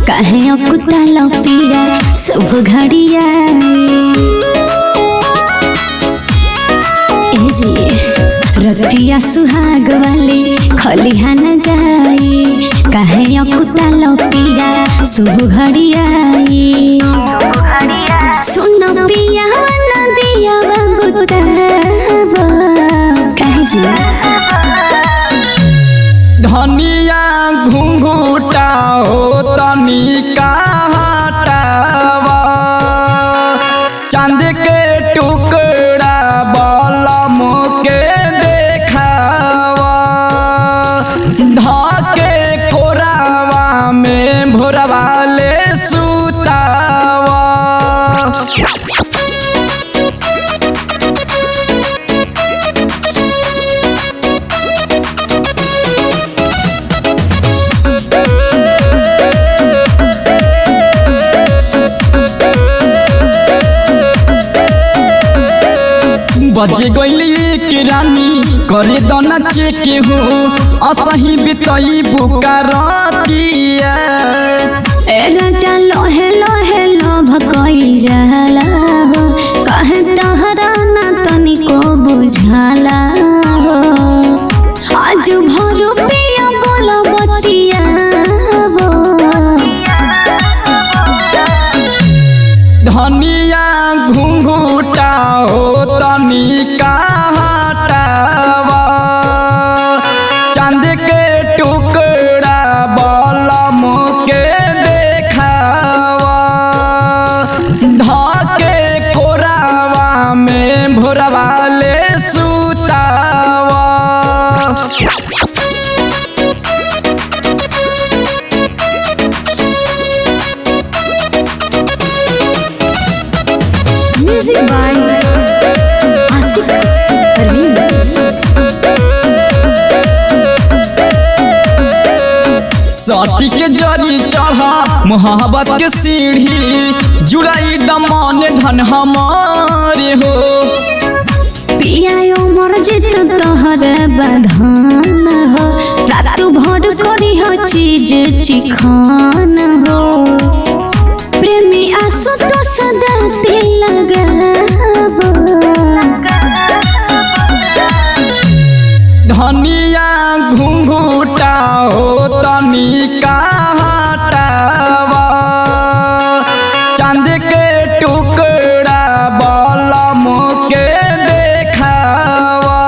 कहे अकुताल पिया सब घड़िया रतिया सुहाग वाले खलिहान जाए कहे अकुताल पिया सब घड़िया सुन पिया नदिया धनिया घुंघूटा हो तनिका हटावा चांद के टुकड़ा बलम के देखावा ढके कोरावा में भोरवा ले सुतावा। बजे गईली के रानी करे दना चेके हो असही बितई बुकारतिया ए राजा लोहे लोहे लोभ कई रहला हो कहे तहरा ना तनिको बुझाला हो आज भरो पिया बोला बतिया धनिया घुंघूटा हो तनिका हटावा चांद के टुकड़ा बलम के देखावा ढके कोरावा में भोरवा ले सुतावा। सटी के जरी चढ़ा मोहब्बत के सीढ़ी जुड़ाई दमन धन हमारे हो पिया उमर जित तोहर बधान हो रात भर करी हो चीज चिखान हो प्रेमी आसो तो सदा दिल लगाबो धनिया घुंघूटा हो तनिका हटावा चांद के टुकड़ा बलम के देखावा